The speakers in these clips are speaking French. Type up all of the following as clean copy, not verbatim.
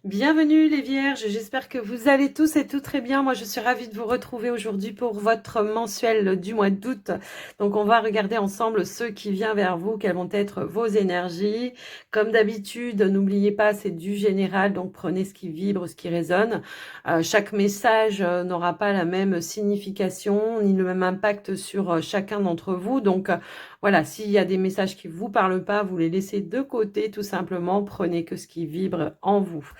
Bienvenue les Vierges, j'espère que vous allez tous et toutes très bien. Moi je suis ravie de vous retrouver aujourd'hui pour votre mensuel du mois d'août. Donc on va regarder ensemble ce qui vient vers vous, quelles vont être vos énergies. Comme d'habitude, n'oubliez pas, c'est du général, donc prenez ce qui vibre, ce qui résonne. Chaque message n'aura pas la même signification ni le même impact sur chacun d'entre vous. Donc voilà, s'il y a des messages qui ne vous parlent pas, vous les laissez de côté tout simplement. Prenez que ce qui vibre en vous.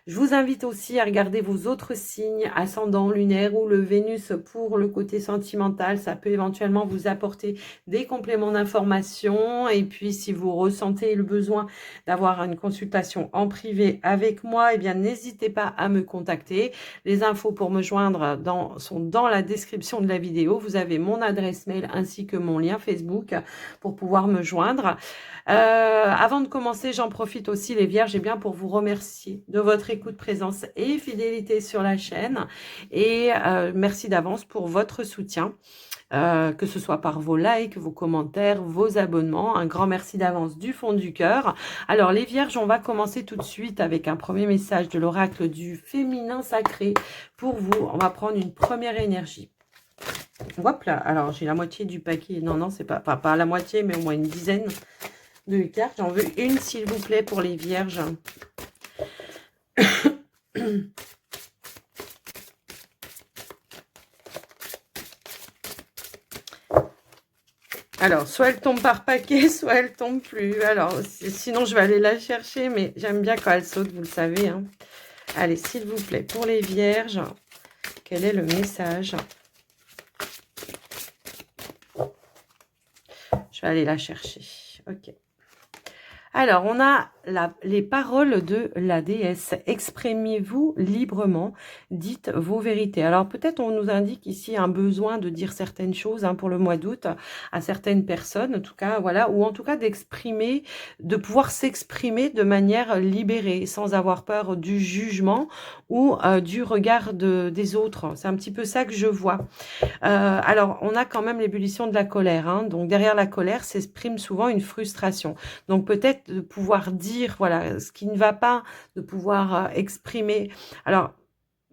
Je vous invite aussi à regarder vos autres signes, ascendant, lunaire ou le Vénus pour le côté sentimental. Ça peut éventuellement vous apporter des compléments d'information. Et puis, si vous ressentez le besoin d'avoir une consultation en privé avec moi, eh bien, n'hésitez pas à me contacter. Les infos pour me joindre sont dans la description de la vidéo. Vous avez mon adresse mail ainsi que mon lien Facebook pour pouvoir me joindre. Avant de commencer, j'en profite aussi les Vierges, et bien pour vous remercier de votre écoute, présence et fidélité sur la chaîne. Et merci d'avance pour votre soutien, que ce soit par vos likes, vos commentaires, vos abonnements. Un grand merci d'avance du fond du cœur. Alors les Vierges, on va commencer tout de suite avec un premier message de l'oracle du féminin sacré pour vous. On va prendre une première énergie. Hop là, alors j'ai la moitié du paquet. Non, non, c'est pas la moitié, mais au moins une dizaine de cartes. J'en veux une, s'il vous plaît, pour les Vierges. Alors, soit elle tombe par paquet, soit elle tombe plus. Alors, sinon, je vais aller la chercher, mais j'aime bien quand elle saute, vous le savez. Hein. Allez, s'il vous plaît, pour les Vierges, quel est le message? Je vais aller la chercher. Ok. Alors, on a les paroles de la déesse. Exprimez-vous librement, dites vos vérités. Alors, peut-être on nous indique ici un besoin de dire certaines choses pour le mois d'août à certaines personnes, en tout cas, voilà, ou en tout cas d'exprimer, de pouvoir s'exprimer de manière libérée, sans avoir peur du jugement ou du regard des autres. C'est un petit peu ça que je vois. Alors, on a quand même l'ébullition de la colère. Donc, derrière la colère s'exprime souvent une frustration. Donc, peut-être de pouvoir dire, voilà, ce qui ne va pas, de pouvoir exprimer. Alors,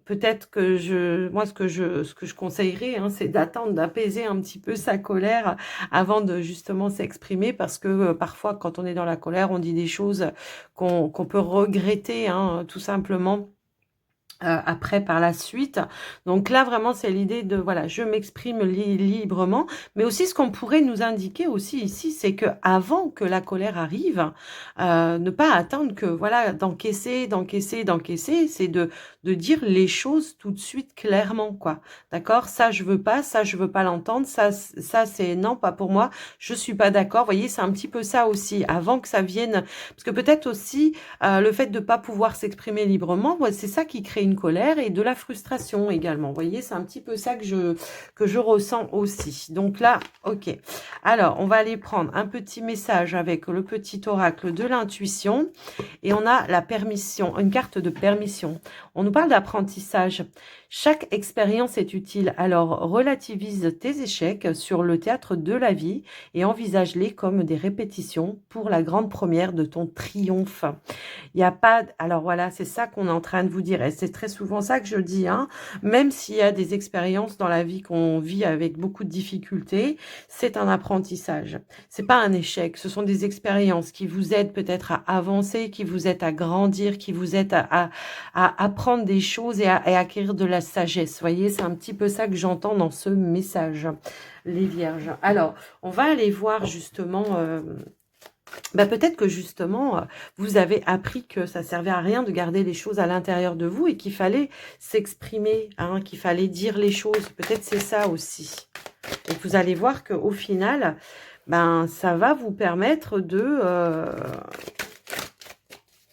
peut-être que moi, ce que je conseillerais, c'est d'attendre, d'apaiser un petit peu sa colère avant de justement s'exprimer, parce que parfois, quand on est dans la colère, on dit des choses qu'on peut regretter, tout simplement. Après par la suite. Donc là vraiment c'est l'idée de voilà, je m'exprime librement, mais aussi ce qu'on pourrait nous indiquer aussi ici, c'est que avant que la colère arrive, ne pas attendre que voilà, d'encaisser, c'est de dire les choses tout de suite clairement, quoi. D'accord? Ça je veux pas l'entendre, ça c'est non, pas pour moi, je suis pas d'accord. Vous voyez, c'est un petit peu ça aussi, avant que ça vienne, parce que peut-être aussi le fait de ne pas pouvoir s'exprimer librement, c'est ça qui crée une colère et de la frustration également. Vous voyez, c'est un petit peu ça que je ressens aussi. Donc là, ok. Alors, on va aller prendre un petit message avec le petit oracle de l'intuition. Et on a la permission, une carte de permission. On nous parle d'apprentissage. Chaque expérience est utile, alors relativise tes échecs sur le théâtre de la vie et envisage-les comme des répétitions pour la grande première de ton triomphe. Il n'y a pas... Alors voilà, c'est ça qu'on est en train de vous dire. Et c'est très souvent ça que je dis. Même s'il y a des expériences dans la vie qu'on vit avec beaucoup de difficultés, c'est un apprentissage. C'est pas un échec. Ce sont des expériences qui vous aident peut-être à avancer, qui vous aident à grandir, qui vous aident à apprendre des choses et à acquérir de la sagesse. Vous voyez, c'est un petit peu ça que j'entends dans ce message, les Vierges. Alors, on va aller voir justement... peut-être que justement, vous avez appris que ça servait à rien de garder les choses à l'intérieur de vous et qu'il fallait s'exprimer, qu'il fallait dire les choses. Peut-être c'est ça aussi. Et vous allez voir qu'au final, ça va vous permettre de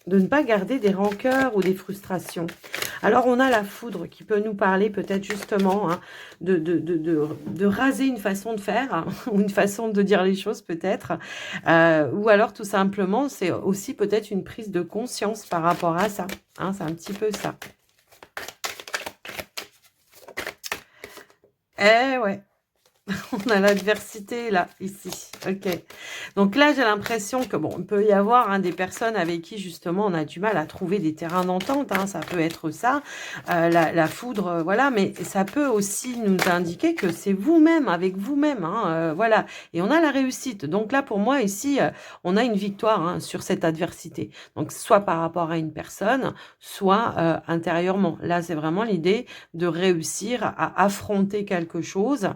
ne pas garder des rancœurs ou des frustrations. Alors, on a la foudre qui peut nous parler peut-être justement de raser une façon de faire ou une façon de dire les choses peut-être. Ou alors, tout simplement, c'est aussi peut-être une prise de conscience par rapport à ça. C'est un petit peu ça. Eh ouais. On a l'adversité là, ici. Ok. Donc là, j'ai l'impression que, bon, il peut y avoir des personnes avec qui, justement, on a du mal à trouver des terrains d'entente. Ça peut être ça, la foudre, voilà. Mais ça peut aussi nous indiquer que c'est vous-même, avec vous-même. Voilà. Et on a la réussite. Donc là, pour moi, ici, on a une victoire sur cette adversité. Donc, soit par rapport à une personne, soit intérieurement. Là, c'est vraiment l'idée de réussir à affronter quelque chose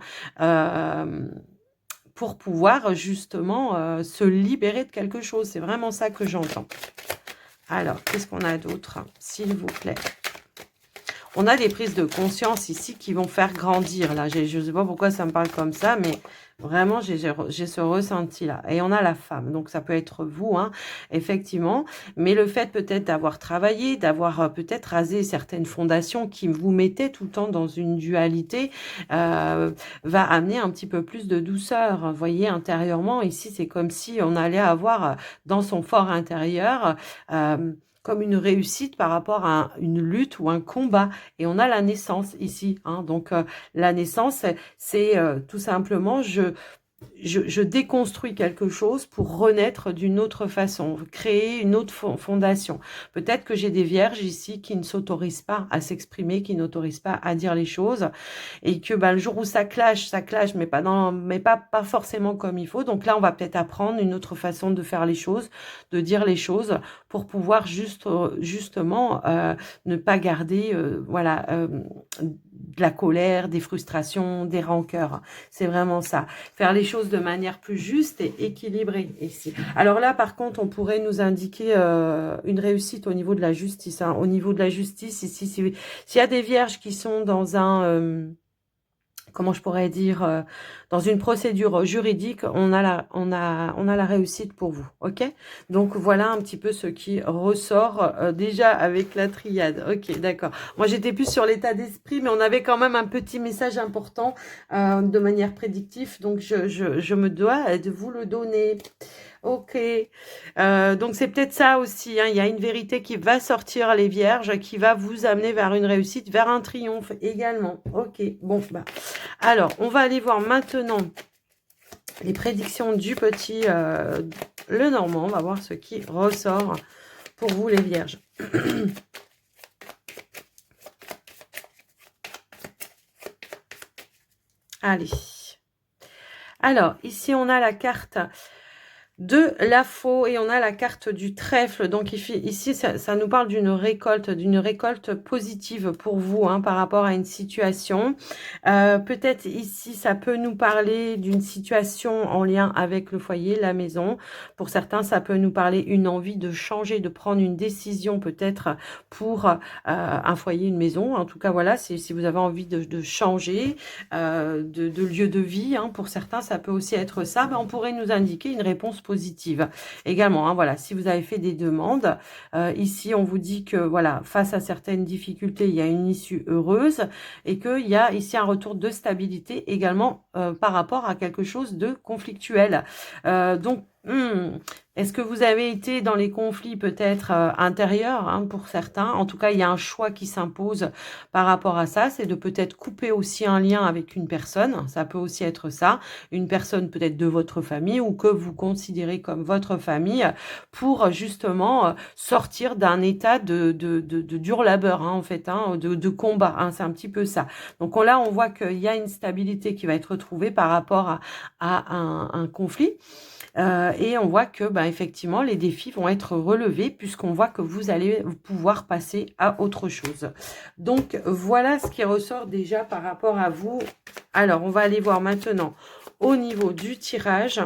pour pouvoir justement se libérer de quelque chose. C'est vraiment ça que j'entends. Alors, qu'est-ce qu'on a d'autre, s'il vous plaît? On a des prises de conscience ici qui vont faire grandir. Là, je ne sais pas pourquoi ça me parle comme ça, mais vraiment, j'ai ce ressenti-là. Et on a la femme, donc ça peut être vous, effectivement. Mais le fait peut-être d'avoir travaillé, d'avoir peut-être rasé certaines fondations qui vous mettaient tout le temps dans une dualité, va amener un petit peu plus de douceur. Vous voyez, intérieurement, ici, c'est comme si on allait avoir dans son fort intérieur... comme une réussite par rapport à une lutte ou un combat. Et on a la naissance ici. Donc, la naissance, c'est tout simplement, je déconstruis quelque chose pour renaître d'une autre façon, créer une autre fondation. Peut-être que j'ai des vierges ici qui ne s'autorisent pas à s'exprimer, qui n'autorisent pas à dire les choses, et que le jour où ça clash, mais pas forcément comme il faut. Donc là, on va peut-être apprendre une autre façon de faire les choses, de dire les choses, pour pouvoir justement ne pas garder de la colère, des frustrations, des rancœurs. C'est vraiment ça. Faire les choses de manière plus juste et équilibrée ici. Alors là, par contre, on pourrait nous indiquer une réussite au niveau de la justice. Au niveau de la justice, ici, s'il y a des vierges qui sont dans comment je pourrais dire, dans une procédure juridique, on a la réussite pour vous, ok? Donc voilà un petit peu ce qui ressort déjà avec la triade. Ok, d'accord. Moi j'étais plus sur l'état d'esprit, mais on avait quand même un petit message important de manière prédictive, donc je me dois de vous le donner. Ok, donc c'est peut-être ça aussi, il y a une vérité qui va sortir les vierges, qui va vous amener vers une réussite, vers un triomphe également. Ok, bon, alors, on va aller voir maintenant les prédictions du petit le Normand. On va voir ce qui ressort pour vous les vierges. Allez. Alors, ici, on a la carte de la faux et on a la carte du trèfle. Donc ici, ça nous parle d'une récolte positive pour vous par rapport à une situation. Peut-être ici, ça peut nous parler d'une situation en lien avec le foyer, la maison. Pour certains, ça peut nous parler une envie de changer, de prendre une décision peut-être pour un foyer, une maison. En tout cas, voilà, si vous avez envie de changer de lieu de vie, pour certains, ça peut aussi être ça. On pourrait nous indiquer une réponse positive également. Voilà, si vous avez fait des demandes, ici on vous dit que voilà, face à certaines difficultés, il y a une issue heureuse et qu'il y a ici un retour de stabilité également par rapport à quelque chose de conflictuel. Donc, est-ce que vous avez été dans les conflits peut-être intérieurs pour certains? En tout cas, il y a un choix qui s'impose par rapport à ça. C'est de peut-être couper aussi un lien avec une personne. Ça peut aussi être ça. Une personne peut-être de votre famille ou que vous considérez comme votre famille pour justement sortir d'un état de dur labeur, en fait, de combat. C'est un petit peu ça. Donc là, on voit qu'il y a une stabilité qui va être trouvée par rapport à un conflit. Et on voit que effectivement les défis vont être relevés puisqu'on voit que vous allez pouvoir passer à autre chose. Donc voilà ce qui ressort déjà par rapport à vous. Alors on va aller voir maintenant au niveau du tirage.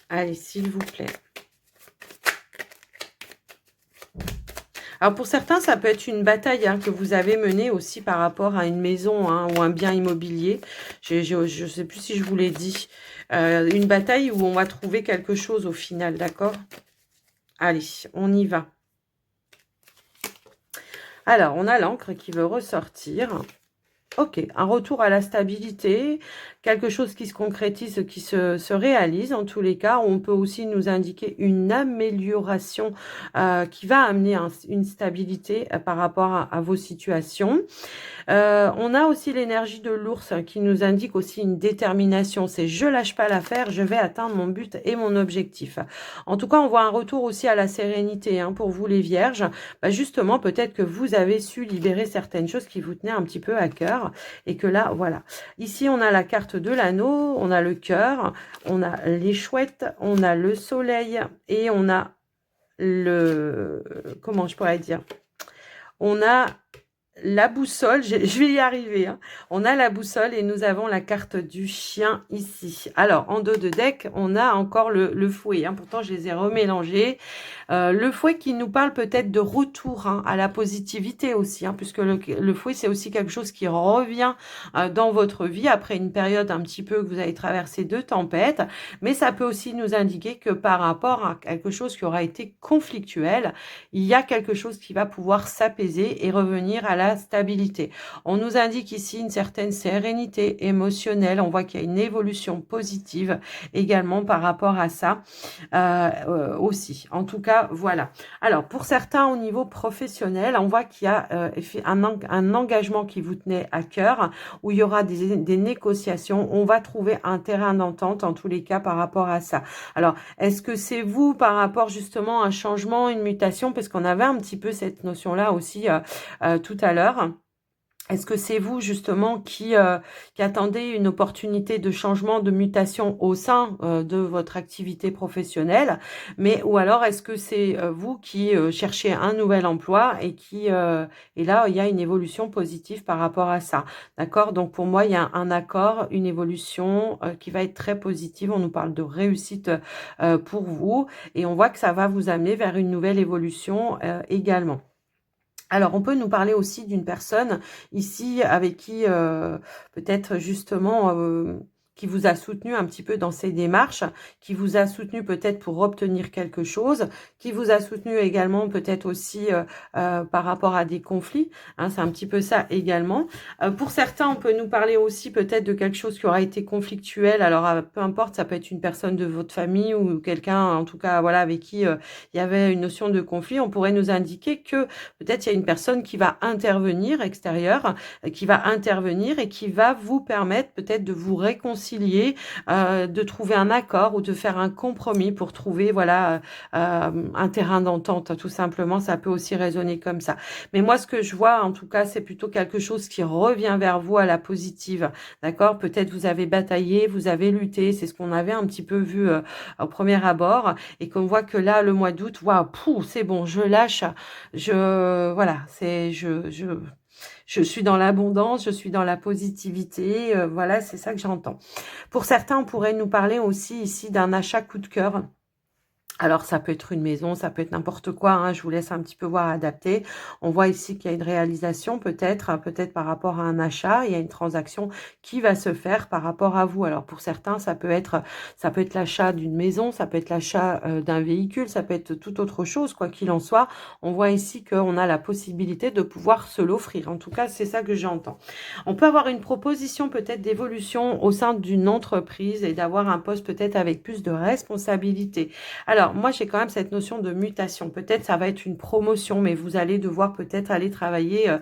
Allez, s'il vous plaît. Alors pour certains, ça peut être une bataille que vous avez menée aussi par rapport à une maison ou un bien immobilier. Je ne sais plus si je vous l'ai dit. Une bataille où on va trouver quelque chose au final, d'accord? Allez, on y va. Alors, on a l'encre qui veut ressortir. Ok, un retour à la stabilité, quelque chose qui se concrétise, qui se réalise en tous les cas. On peut aussi nous indiquer une amélioration qui va amener une stabilité par rapport à vos situations. On a aussi l'énergie de l'ours qui nous indique aussi une détermination. C'est je lâche pas l'affaire, je vais atteindre mon but et mon objectif. En tout cas, on voit un retour aussi à la sérénité hein, pour vous les vierges. Bah, justement, peut-être que vous avez su libérer certaines choses qui vous tenaient un petit peu à cœur et que là, voilà. Ici, on a la carte de l'anneau, on a le cœur, on a les chouettes, on a le soleil et on a le... Comment je pourrais dire? On a la boussole, je vais y arriver. Hein. On a la boussole et nous avons la carte du chien ici. Alors, en dos de deck, on a encore le fouet. Hein. Pourtant, je les ai remélangés. Le fouet qui nous parle peut-être de retour hein, à la positivité aussi, hein, puisque le fouet, c'est aussi quelque chose qui revient dans votre vie après une période un petit peu que vous avez traversé de tempêtes. Mais ça peut aussi nous indiquer que par rapport à quelque chose qui aura été conflictuel, il y a quelque chose qui va pouvoir s'apaiser et revenir à la stabilité. On nous indique ici une certaine sérénité émotionnelle. On voit qu'il y a une évolution positive également par rapport à ça aussi. En tout cas, voilà. Alors, pour certains, au niveau professionnel, on voit qu'il y a un engagement qui vous tenait à cœur, où il y aura des négociations. On va trouver un terrain d'entente, en tous les cas, par rapport à ça. Alors, est-ce que c'est vous, par rapport justement à un changement, une mutation, parce qu'on avait un petit peu cette notion-là aussi tout à l'heure. Est-ce que c'est vous justement qui attendez une opportunité de changement, de mutation au sein de votre activité professionnelle, mais ou alors est-ce que c'est vous qui cherchez un nouvel emploi et et là il y a une évolution positive par rapport à ça, d'accord? Donc pour moi il y a un accord, une évolution qui va être très positive. On nous parle de réussite pour vous et on voit que ça va vous amener vers une nouvelle évolution également. Alors, on peut nous parler aussi d'une personne ici avec qui peut-être justement qui vous a soutenu un petit peu dans ces démarches, qui vous a soutenu peut-être pour obtenir quelque chose, qui vous a soutenu également peut-être aussi par rapport à des conflits. Hein, c'est un petit peu ça également. Pour certains, on peut nous parler aussi peut-être de quelque chose qui aura été conflictuel. Alors, peu importe, ça peut être une personne de votre famille ou quelqu'un, en tout cas, voilà, avec qui il y avait une notion de conflit. On pourrait nous indiquer que peut-être il y a une personne qui va intervenir extérieure, qui va intervenir et qui va vous permettre peut-être de vous réconcilier, de trouver un accord ou de faire un compromis pour trouver voilà un terrain d'entente. Tout simplement, ça peut aussi résonner comme ça. Mais moi, ce que je vois, en tout cas, c'est plutôt quelque chose qui revient vers vous à la positive. D'accord? Peut-être vous avez bataillé, vous avez lutté. C'est ce qu'on avait un petit peu vu au premier abord et qu'on voit que là, le mois d'août, waouh, c'est bon, je lâche. Voilà, je suis dans l'abondance, je suis dans la positivité, voilà, c'est ça que j'entends. Pour certains, on pourrait nous parler aussi ici d'un achat coup de cœur. Alors, ça peut être une maison, ça peut être n'importe quoi, hein, je vous laisse un petit peu voir adapter. On voit ici qu'il y a une réalisation peut-être par rapport à un achat, il y a une transaction qui va se faire par rapport à vous. Alors, pour certains, ça peut être l'achat d'une maison, ça peut être l'achat d'un véhicule, ça peut être toute autre chose, quoi qu'il en soit. On voit ici qu'on a la possibilité de pouvoir se l'offrir. En tout cas, c'est ça que j'entends. On peut avoir une proposition peut-être d'évolution au sein d'une entreprise et d'avoir un poste peut-être avec plus de responsabilité. Alors, moi, j'ai quand même cette notion de mutation. Peut-être ça va être une promotion, mais vous allez devoir peut-être aller travailler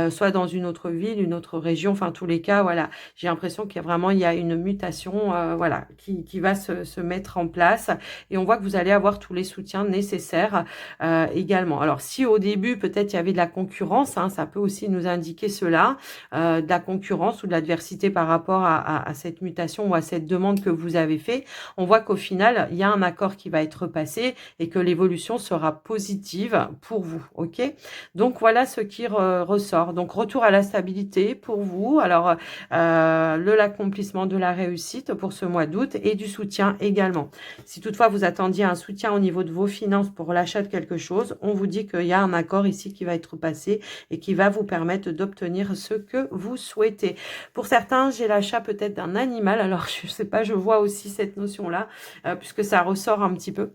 soit dans une autre ville, une autre région. Enfin, tous les cas, voilà. J'ai l'impression qu'il y a vraiment une mutation voilà, qui va se mettre en place. Et on voit que vous allez avoir tous les soutiens nécessaires également. Alors, si au début, peut-être il y avait de la concurrence, hein, ça peut aussi nous indiquer cela, de la concurrence ou de l'adversité par rapport à cette mutation ou à cette demande que vous avez fait. On voit qu'au final, il y a un accord qui va être passé et que l'évolution sera positive pour vous, ok? Donc, voilà ce qui ressort. Donc, retour à la stabilité pour vous. Alors, l'accomplissement de la réussite pour ce mois d'août et du soutien également. Si toutefois, vous attendiez un soutien au niveau de vos finances pour l'achat de quelque chose, on vous dit qu'il y a un accord ici qui va être passé et qui va vous permettre d'obtenir ce que vous souhaitez. Pour certains, j'ai l'achat peut-être d'un animal. Alors, je sais pas, je vois aussi cette notion-là, puisque ça ressort un petit peu.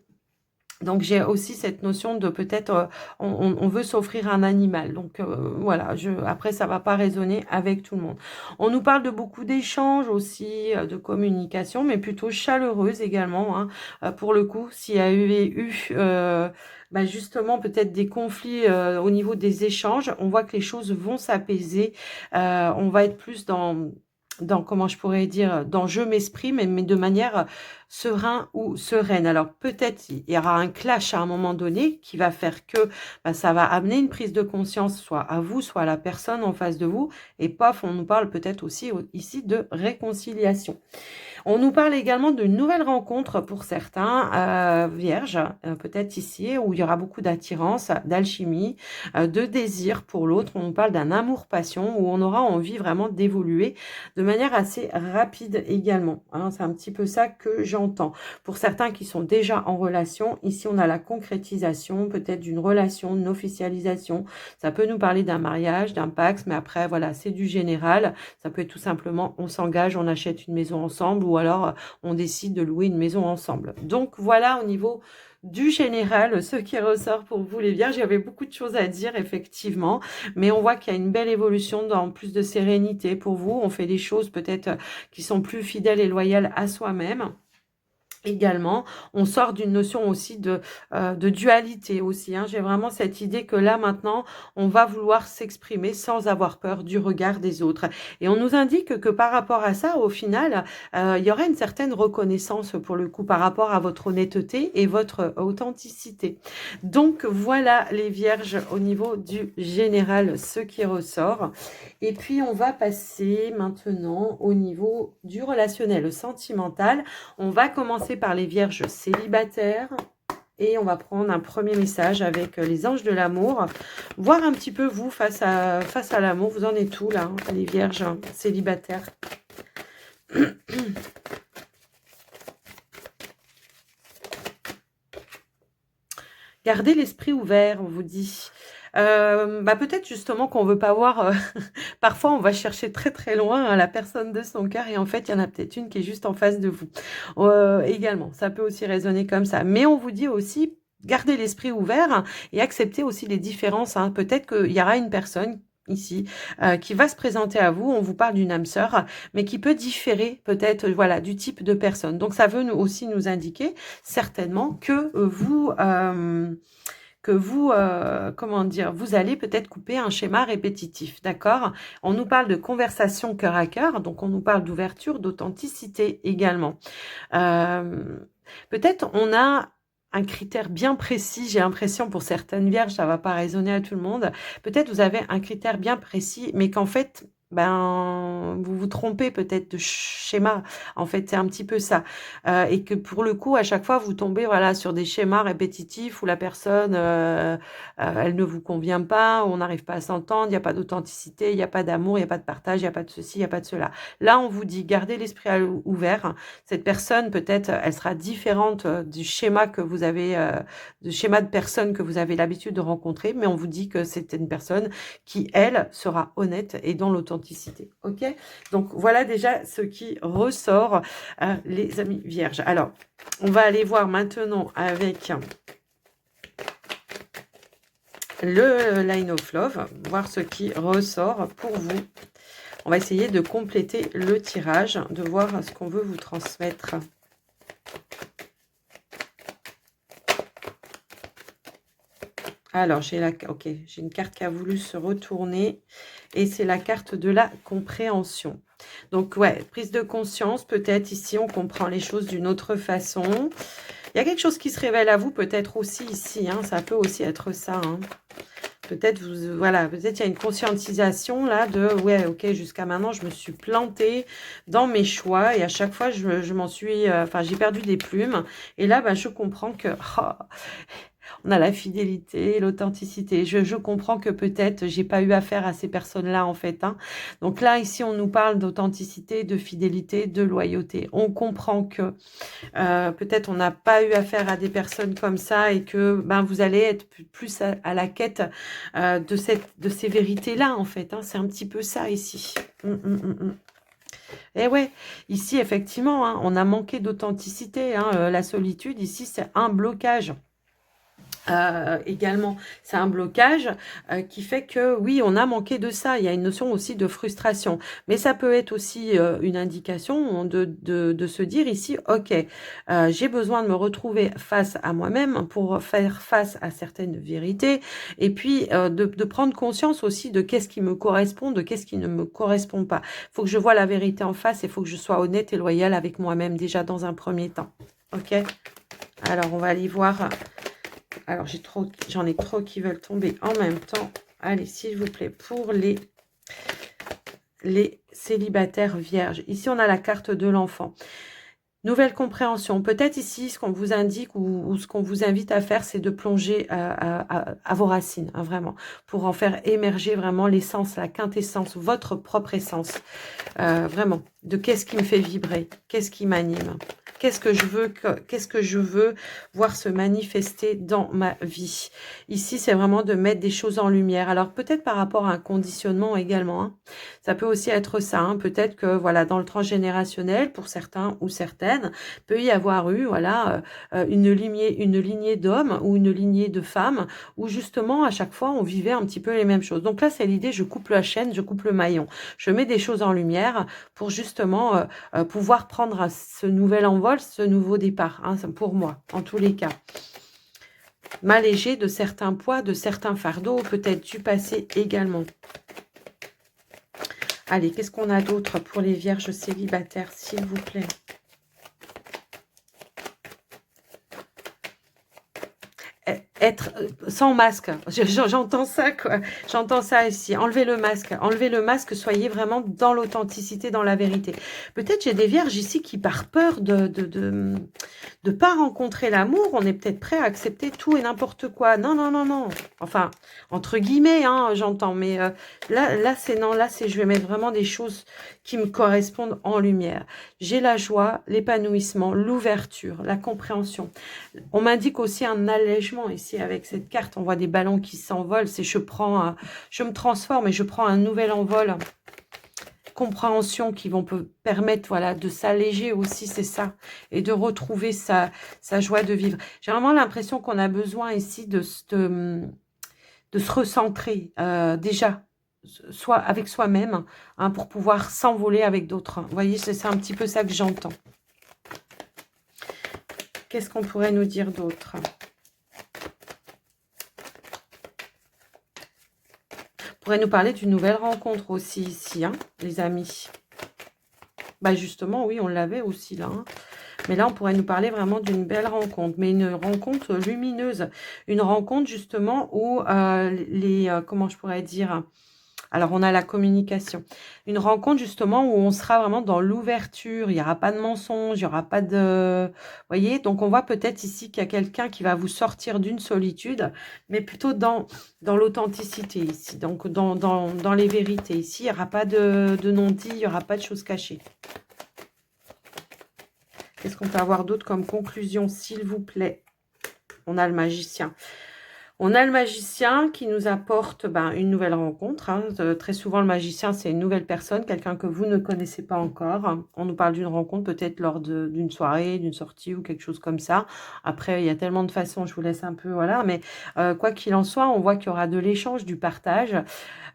Donc, j'ai aussi cette notion de peut-être, on veut s'offrir un animal. Donc, voilà, après, ça va pas résonner avec tout le monde. On nous parle de beaucoup d'échanges aussi, de communication, mais plutôt chaleureuse également, hein. Pour le coup, s'il y avait eu, bah, justement, peut-être des conflits au niveau des échanges, on voit que les choses vont s'apaiser. On va être plus comment je pourrais dire, dans je m'exprime, mais de manière serein ou sereine. Alors peut-être il y aura un clash à un moment donné qui va faire que bah, ça va amener une prise de conscience soit à vous, soit à la personne en face de vous. Et paf, on nous parle peut-être aussi ici de réconciliation. On nous parle également de nouvelles rencontres pour certains vierges, peut-être ici, où il y aura beaucoup d'attirance, d'alchimie, de désir pour l'autre. On nous parle d'un amour-passion, où on aura envie vraiment d'évoluer de manière assez rapide également, hein. C'est un petit peu ça que j'entends. Pour certains qui sont déjà en relation, ici on a la concrétisation peut-être d'une relation, d'une officialisation. Ça peut nous parler d'un mariage, d'un pax, mais après voilà, c'est du général. Ça peut être tout simplement, on s'engage, on achète une maison ensemble ou alors on décide de louer une maison ensemble. Donc voilà au niveau du général, ce qui ressort pour vous les vierges. Il y avait beaucoup de choses à dire effectivement, mais on voit qu'il y a une belle évolution dans plus de sérénité pour vous. On fait des choses peut-être qui sont plus fidèles et loyales à soi-même. Également, on sort d'une notion aussi de dualité aussi, hein. J'ai vraiment cette idée que là, maintenant, on va vouloir s'exprimer sans avoir peur du regard des autres. Et on nous indique que par rapport à ça, au final, il y aurait une certaine reconnaissance pour le coup par rapport à votre honnêteté et votre authenticité. Donc, voilà les vierges au niveau du général, ce qui ressort. Et puis, on va passer maintenant au niveau du relationnel sentimental. On va commencer par les vierges célibataires et on va prendre un premier message avec les anges de l'amour. Voir un petit peu vous face à l'amour. Vous en êtes où là, les vierges célibataires? Gardez l'esprit ouvert, on vous dit. Bah peut-être justement qu'on veut pas voir. Parfois, on va chercher très très loin hein, la personne de son cœur et en fait, il y en a peut-être une qui est juste en face de vous. Également, ça peut aussi résonner comme ça. Mais on vous dit aussi, gardez l'esprit ouvert et acceptez aussi les différences, hein. Peut-être qu'il y aura une personne ici qui va se présenter à vous. On vous parle d'une âme sœur, mais qui peut différer peut-être voilà du type de personne. Donc ça veut aussi nous indiquer certainement que vous, comment dire, vous allez peut-être couper un schéma répétitif, d'accord? On nous parle de conversation cœur à cœur, donc on nous parle d'ouverture, d'authenticité également. Peut-être on a un critère bien précis, j'ai l'impression pour certaines vierges, ça va pas résonner à tout le monde. Peut-être vous avez un critère bien précis, mais qu'en fait, ben, vous vous trompez peut-être de schéma. En fait, c'est un petit peu ça. Et que pour le coup, à chaque fois, vous tombez voilà sur des schémas répétitifs où la personne, elle ne vous convient pas, on n'arrive pas à s'entendre, il n'y a pas d'authenticité, il n'y a pas d'amour, il n'y a pas de partage, il n'y a pas de ceci, il n'y a pas de cela. Là, on vous dit, gardez l'esprit ouvert. Cette personne, peut-être, elle sera différente du schéma que vous avez, du schéma de personne que vous avez l'habitude de rencontrer, mais on vous dit que c'est une personne qui, elle, sera honnête et dans l'authenticité. Ok? Donc, voilà déjà ce qui ressort, les amis vierges. Alors, on va aller voir maintenant avec le Line of Love, voir ce qui ressort pour vous. On va essayer de compléter le tirage, de voir ce qu'on veut vous transmettre. Alors, j'ai une carte qui a voulu se retourner et c'est la carte de la compréhension. Donc, ouais, prise de conscience, peut-être ici, on comprend les choses d'une autre façon. Il y a quelque chose qui se révèle à vous, peut-être aussi ici, hein, ça peut aussi être ça, hein. Peut-être voilà, peut-être il y a une conscientisation là de ouais, ok, jusqu'à maintenant je me suis plantée dans mes choix et à chaque fois je m'en suis, enfin j'ai perdu des plumes et là bah, je comprends que on a la fidélité, l'authenticité. Je comprends que peut-être j'ai pas eu affaire à ces personnes-là en fait, hein. Donc là ici on nous parle d'authenticité, de fidélité, de loyauté. On comprend que peut-être on n'a pas eu affaire à des personnes comme ça et que ben, vous allez être plus à la quête de ces vérités-là, en fait, hein. C'est un petit peu ça ici. Et ouais, ici, effectivement, hein, on a manqué d'authenticité, hein, la solitude, ici, c'est un blocage. Également, c'est un blocage qui fait que oui, on a manqué de ça. Il y a une notion aussi de frustration, mais ça peut être aussi une indication de se dire ici, ok, j'ai besoin de me retrouver face à moi-même pour faire face à certaines vérités, et puis de prendre conscience aussi de qu'est-ce qui me correspond, de qu'est-ce qui ne me correspond pas. Il faut que je vois la vérité en face, et il faut que je sois honnête et loyale avec moi-même déjà dans un premier temps. Ok. Alors on va aller voir. Alors, j'en ai trop qui veulent tomber en même temps. Allez, s'il vous plaît, pour les célibataires vierges. Ici, on a la carte de l'enfant. Nouvelle compréhension. Peut-être ici, ce qu'on vous indique ou ce qu'on vous invite à faire, c'est de plonger à vos racines, hein, vraiment, pour en faire émerger vraiment l'essence, la quintessence, votre propre essence. Vraiment, de qu'est-ce qui me fait vibrer, qu'est-ce qui m'anime. Qu'est-ce que je veux voir se manifester dans ma vie? Ici, c'est vraiment de mettre des choses en lumière. Alors, peut-être par rapport à un conditionnement également. Hein. Ça peut aussi être ça. Hein. Peut-être que, voilà, dans le transgénérationnel, pour certains ou certaines, peut y avoir eu, voilà, une lignée d'hommes ou une lignée de femmes où, justement, à chaque fois, on vivait un petit peu les mêmes choses. Donc là, c'est l'idée, je coupe la chaîne, je coupe le maillon. Je mets des choses en lumière pour, justement, pouvoir prendre ce nouvel envol, ce nouveau départ, hein, pour moi, en tous les cas. M'alléger de certains poids, de certains fardeaux, peut-être du passé également. Allez, qu'est-ce qu'on a d'autre pour les vierges célibataires, s'il vous plaît? Être sans masque, j'entends ça, quoi. J'entends ça ici. Enlevez le masque, soyez vraiment dans l'authenticité, dans la vérité. Peut-être j'ai des vierges ici qui, par peur de pas rencontrer l'amour, on est peut-être prêt à accepter tout et n'importe quoi. Non, non, non, non. Enfin, entre guillemets, hein, j'entends. Mais là, c'est non. Là, c'est je vais mettre vraiment des choses qui me correspondent en lumière. J'ai la joie, l'épanouissement, l'ouverture, la compréhension. On m'indique aussi un allègement ici avec cette carte. On voit des ballons qui s'envolent. C'est je me transforme et je prends un nouvel envol. Compréhension qui vont permettre, voilà, de s'alléger aussi, c'est ça, et de retrouver sa joie de vivre. J'ai vraiment l'impression qu'on a besoin ici de se recentrer déjà, soit avec soi-même, hein, pour pouvoir s'envoler avec d'autres. Vous voyez, c'est un petit peu ça que j'entends. Qu'est-ce qu'on pourrait nous dire d'autre? On pourrait nous parler d'une nouvelle rencontre aussi ici, hein, les amis. Bah justement, oui, on l'avait aussi là. Hein. Mais là, on pourrait nous parler vraiment d'une belle rencontre, mais une rencontre lumineuse. Une rencontre justement où comment je pourrais dire... Alors, on a la communication. Une rencontre, justement, où on sera vraiment dans l'ouverture. Il n'y aura pas de mensonge, il n'y aura pas de... Vous voyez? Donc, on voit peut-être ici qu'il y a quelqu'un qui va vous sortir d'une solitude, mais plutôt dans l'authenticité ici. Donc, dans les vérités. Ici, il n'y aura pas de non-dit, il n'y aura pas de choses cachées. Qu'est-ce qu'on peut avoir d'autre comme conclusion, s'il vous plaît? On a le magicien. On a le magicien qui nous apporte une nouvelle rencontre. Hein. Très souvent, le magicien, c'est une nouvelle personne, quelqu'un que vous ne connaissez pas encore. On nous parle d'une rencontre peut-être lors d'une soirée, d'une sortie ou quelque chose comme ça. Après, il y a tellement de façons, je vous laisse un peu, voilà. Mais quoi qu'il en soit, on voit qu'il y aura de l'échange, du partage.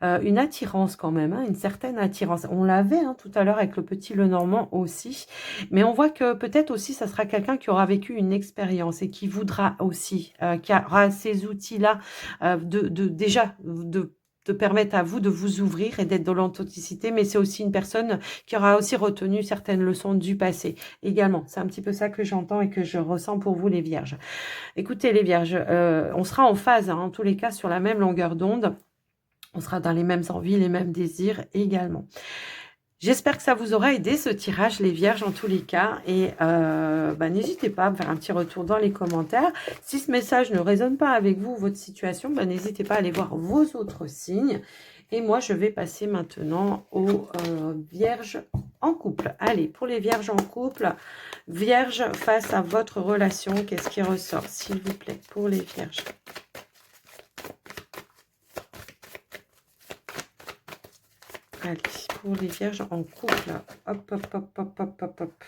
Une attirance quand même, hein, une certaine attirance. On l'avait tout à l'heure avec le petit Lenormand aussi. Mais on voit que peut-être aussi, ça sera quelqu'un qui aura vécu une expérience et qui voudra aussi, qui aura ces outils-là déjà de permettre à vous de vous ouvrir et d'être dans l'authenticité, mais c'est aussi une personne qui aura aussi retenu certaines leçons du passé également. C'est un petit peu ça que j'entends et que je ressens pour vous les vierges. Écoutez les vierges, on sera en phase, en tous les cas sur la même longueur d'onde. On sera dans les mêmes envies, les mêmes désirs également. J'espère que ça vous aura aidé ce tirage, les vierges, en tous les cas. Et n'hésitez pas à me faire un petit retour dans les commentaires. Si ce message ne résonne pas avec vous, votre situation, n'hésitez pas à aller voir vos autres signes. Et moi, je vais passer maintenant aux vierges en couple. Allez, pour les vierges en couple, vierges face à votre relation, qu'est-ce qui ressort, s'il vous plaît, pour les vierges? Allez, pour les vierges en couple, hop, hop, hop, hop, hop, hop, hop.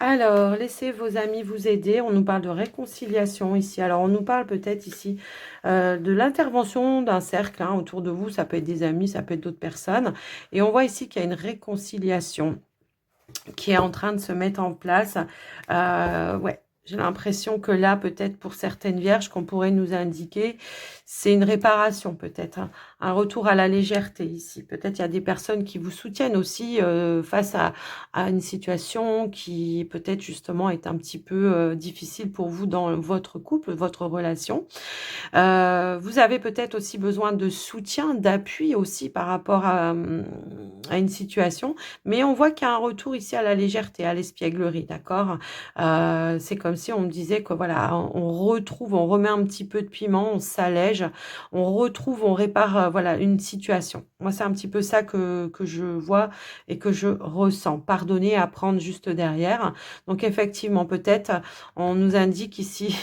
Alors, laissez vos amis vous aider. On nous parle de réconciliation ici. Alors, on nous parle peut-être ici de l'intervention d'un cercle hein, autour de vous. Ça peut être des amis, ça peut être d'autres personnes. Et on voit ici qu'il y a une réconciliation qui est en train de se mettre en place. Ouais, j'ai l'impression que là, peut-être pour certaines vierges, qu'on pourrait nous indiquer, c'est une réparation peut-être, hein, un retour à la légèreté ici. Peut-être il y a des personnes qui vous soutiennent aussi face à une situation qui peut-être justement est un petit peu difficile pour vous dans votre couple, votre relation. Vous avez peut-être aussi besoin de soutien, d'appui aussi par rapport à une situation, mais on voit qu'il y a un retour ici à la légèreté, à l'espièglerie, d'accord. C'est comme si on me disait que voilà, on retrouve, on remet un petit peu de piment, on s'allège, on retrouve, on répare voilà, une situation. Moi, c'est un petit peu ça que je vois et que je ressens. Pardonner, apprendre juste derrière. Donc effectivement, peut-être, on nous indique ici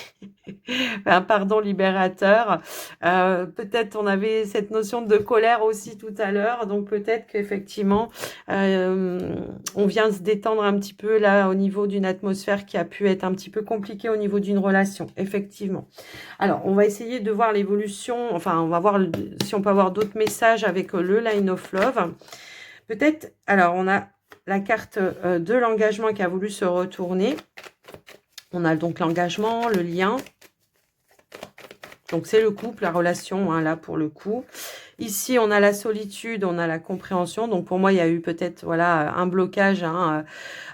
un pardon libérateur. Peut-être on avait cette notion de colère aussi tout à l'heure, donc peut-être qu'effectivement on vient se détendre un petit peu là au niveau d'une atmosphère qui a pu être un petit peu compliquée au niveau d'une relation, effectivement. Alors on va essayer de voir l'évolution, enfin on va voir si on peut avoir d'autres messages avec le Line of Love. Peut-être, alors on a la carte de l'engagement qui a voulu se retourner. On a donc l'engagement, le lien. Donc, c'est le couple, la relation, hein, là, pour le coup. Ici, on a la solitude, on a la compréhension. Donc, pour moi, il y a eu peut-être, voilà, un blocage. Hein,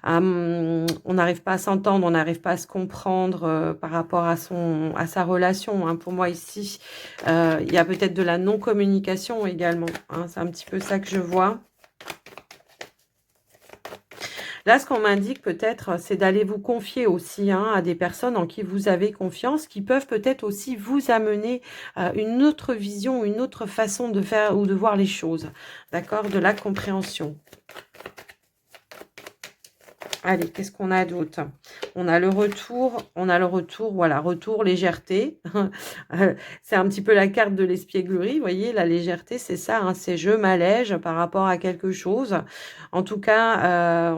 on n'arrive pas à s'entendre, on n'arrive pas à se comprendre par rapport à sa relation. Hein. Pour moi, ici, il y a peut-être de la non-communication également. Hein. C'est un petit peu ça que je vois. Là, ce qu'on m'indique peut-être, c'est d'aller vous confier aussi hein, à des personnes en qui vous avez confiance, qui peuvent peut-être aussi vous amener une autre vision, une autre façon de faire ou de voir les choses. D'accord? De la compréhension. Allez, qu'est-ce qu'on a d'autre? On a le retour, voilà, retour, légèreté. C'est un petit peu la carte de l'espièglerie, vous voyez, la légèreté, c'est ça, hein, c'est je m'allège par rapport à quelque chose. En tout cas,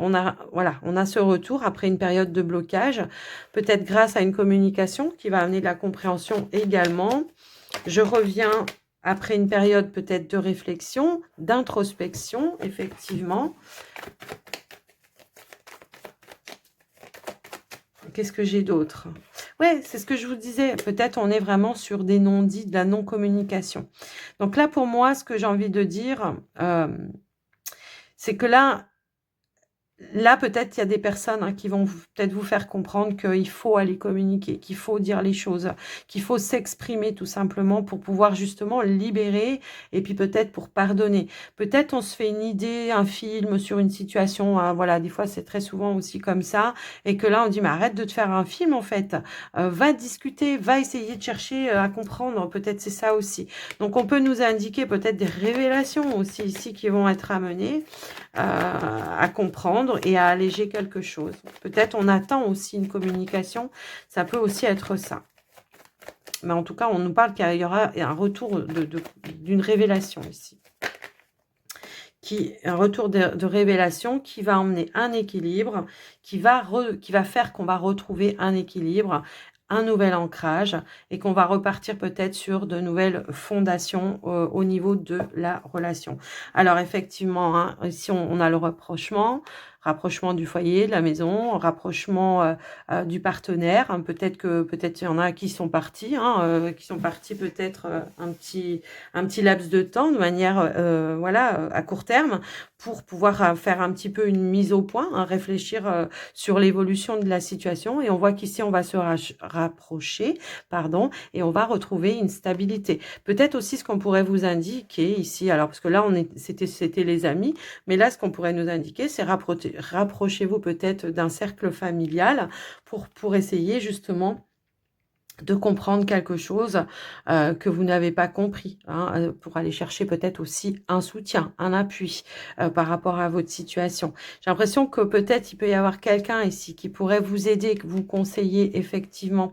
voilà, on a ce retour après une période de blocage, peut-être grâce à une communication qui va amener de la compréhension également. Je reviens après une période peut-être de réflexion, d'introspection, effectivement. Qu'est-ce que j'ai d'autre? Ouais, c'est ce que je vous disais. Peut-être on est vraiment sur des non-dits, de la non-communication. Donc là, pour moi, ce que j'ai envie de dire, c'est que là, peut-être, il y a des personnes hein, qui vont peut-être vous faire comprendre qu'il faut aller communiquer, qu'il faut dire les choses, qu'il faut s'exprimer tout simplement pour pouvoir justement libérer et puis peut-être pour pardonner. Peut-être on se fait une idée, un film sur une situation, hein, voilà, des fois c'est très souvent aussi comme ça, et que là on dit mais arrête de te faire un film en fait, va discuter, va essayer de chercher à comprendre, peut-être c'est ça aussi. Donc on peut nous indiquer peut-être des révélations aussi ici qui vont être amenées à comprendre et à alléger quelque chose. Peut-être on attend aussi une communication, ça peut aussi être ça. Mais en tout cas, on nous parle qu'il y aura un retour d'une révélation ici. Un retour de révélation qui va emmener un équilibre, qui va faire qu'on va retrouver un équilibre, un nouvel ancrage et qu'on va repartir peut-être sur de nouvelles fondations au niveau de la relation. Alors effectivement, hein, ici on a le rapprochement du foyer, de la maison, rapprochement du partenaire. Hein, peut-être il y en a qui sont partis, hein, peut-être un petit laps de temps de manière voilà à court terme pour pouvoir faire un petit peu une mise au point, hein, réfléchir sur l'évolution de la situation. Et on voit qu'ici, on va se rapprocher, pardon, et on va retrouver une stabilité. Peut-être aussi ce qu'on pourrait vous indiquer ici, alors parce que là, c'était les amis, mais là, ce qu'on pourrait nous indiquer, c'est rapprochez-vous peut-être d'un cercle familial pour essayer justement de comprendre quelque chose que vous n'avez pas compris, hein, pour aller chercher peut-être aussi un soutien, un appui par rapport à votre situation. J'ai l'impression que peut-être il peut y avoir quelqu'un ici qui pourrait vous aider, que vous conseiller effectivement.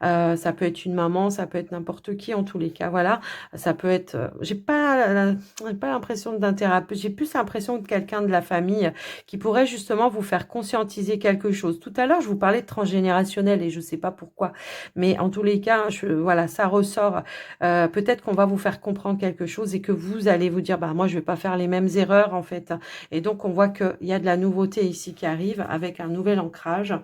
Ça peut être une maman, ça peut être n'importe qui en tous les cas, voilà. Ça peut être, j'ai pas l'impression d'un thérapeute, j'ai plus l'impression de quelqu'un de la famille qui pourrait justement vous faire conscientiser quelque chose. Tout à l'heure, je vous parlais de transgénérationnel et je sais pas pourquoi, mais en tous les cas, voilà, ça ressort. Peut-être qu'on va vous faire comprendre quelque chose et que vous allez vous dire, bah moi je vais pas faire les mêmes erreurs en fait. Et donc on voit qu'il y a de la nouveauté ici qui arrive avec un nouvel ancrage.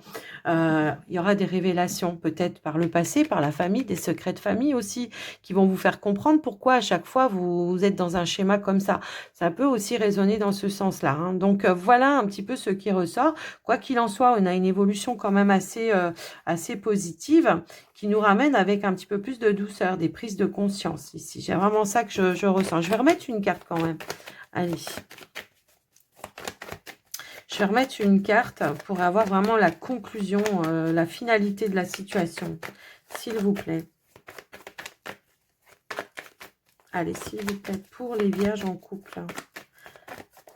Il y aura des révélations peut-être par le passé, par la famille, des secrets de famille aussi qui vont vous faire comprendre pourquoi à chaque fois vous êtes dans un schéma comme ça. Ça peut aussi résonner dans ce sens-là, hein. Donc voilà un petit peu ce qui ressort. Quoi qu'il en soit, on a une évolution quand même assez positive qui nous ramène avec un petit peu plus de douceur, des prises de conscience ici. J'ai vraiment ça que je ressens. Je vais remettre une carte quand même. Allez. Je vais remettre une carte pour avoir vraiment la conclusion, la finalité de la situation. S'il vous plaît. Allez, s'il vous plaît, pour les vierges en couple.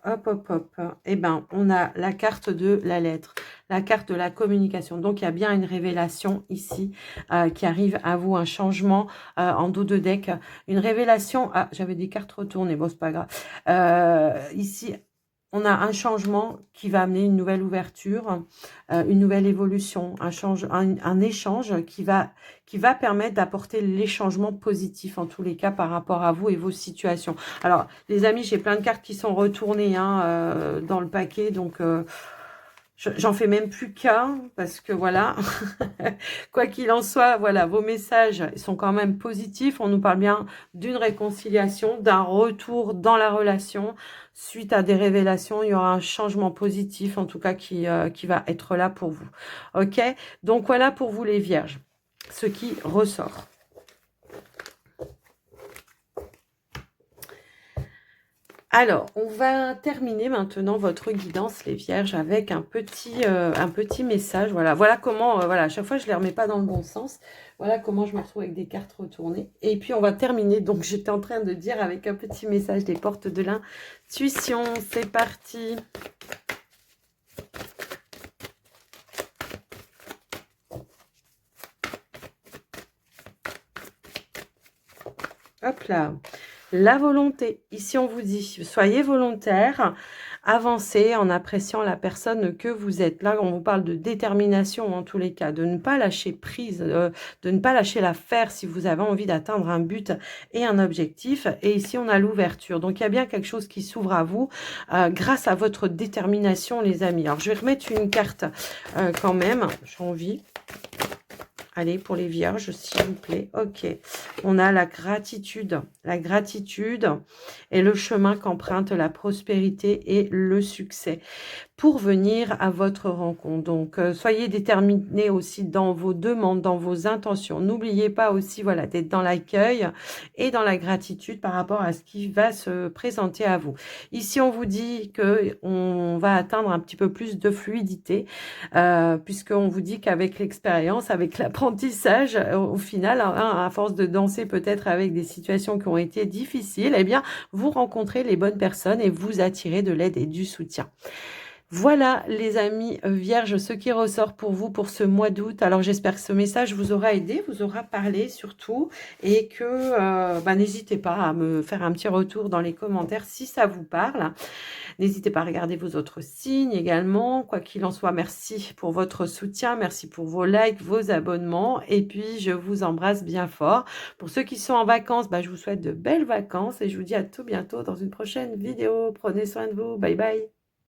Hop, hop, hop. Eh bien, on a la carte de la lettre, la carte de la communication. Donc, il y a bien une révélation ici qui arrive à vous, un changement en dos de deck. Une révélation... Ah, j'avais des cartes retournées, bon, c'est pas grave. Ici, on a un changement qui va amener une nouvelle ouverture, une nouvelle évolution, un échange qui va permettre d'apporter les changements positifs en tous les cas par rapport à vous et vos situations. Alors, les amis, j'ai plein de cartes qui sont retournées hein, dans le paquet, donc j'en fais même plus qu'un parce que voilà, quoi qu'il en soit, voilà, vos messages sont quand même positifs. On nous parle bien d'une réconciliation, d'un retour dans la relation. Suite à des révélations, il y aura un changement positif, en tout cas, qui va être là pour vous. Ok? Donc voilà pour vous les vierges, ce qui ressort. Alors, on va terminer maintenant votre guidance, les vierges, avec un petit message. Voilà, voilà comment, voilà, à chaque fois, je ne les remets pas dans le bon sens. Voilà comment je me retrouve avec des cartes retournées. Et puis, on va terminer. Donc, j'étais en train de dire avec un petit message des portes de l'intuition. C'est parti. Hop là. La volonté. Ici, on vous dit, soyez volontaire, avancez en appréciant la personne que vous êtes. Là, on vous parle de détermination en tous les cas, de ne pas lâcher prise, de ne pas lâcher l'affaire si vous avez envie d'atteindre un but et un objectif. Et ici, on a l'ouverture. Donc, il y a bien quelque chose qui s'ouvre à vous grâce à votre détermination, les amis. Alors, je vais remettre une carte quand même. J'ai envie. Allez, pour les vierges, s'il vous plaît. Ok. On a la gratitude. La gratitude et le chemin qu'emprunte la prospérité et le succès pour venir à votre rencontre. Donc, soyez déterminés aussi dans vos demandes, dans vos intentions. N'oubliez pas aussi, voilà, d'être dans l'accueil et dans la gratitude par rapport à ce qui va se présenter à vous. Ici, on vous dit que on va atteindre un petit peu plus de fluidité, puisqu'on vous dit qu'avec l'expérience, avec l'apprentissage, au final, hein, à force de danser peut-être avec des situations qui ont été difficiles, eh bien, vous rencontrez les bonnes personnes et vous attirez de l'aide et du soutien. Voilà les amis vierges, ce qui ressort pour vous pour ce mois d'août. Alors j'espère que ce message vous aura aidé, vous aura parlé surtout et que n'hésitez pas à me faire un petit retour dans les commentaires si ça vous parle. N'hésitez pas à regarder vos autres signes également. Quoi qu'il en soit, merci pour votre soutien, merci pour vos likes, vos abonnements et puis je vous embrasse bien fort. Pour ceux qui sont en vacances, je vous souhaite de belles vacances et je vous dis à tout bientôt dans une prochaine vidéo. Prenez soin de vous, bye bye.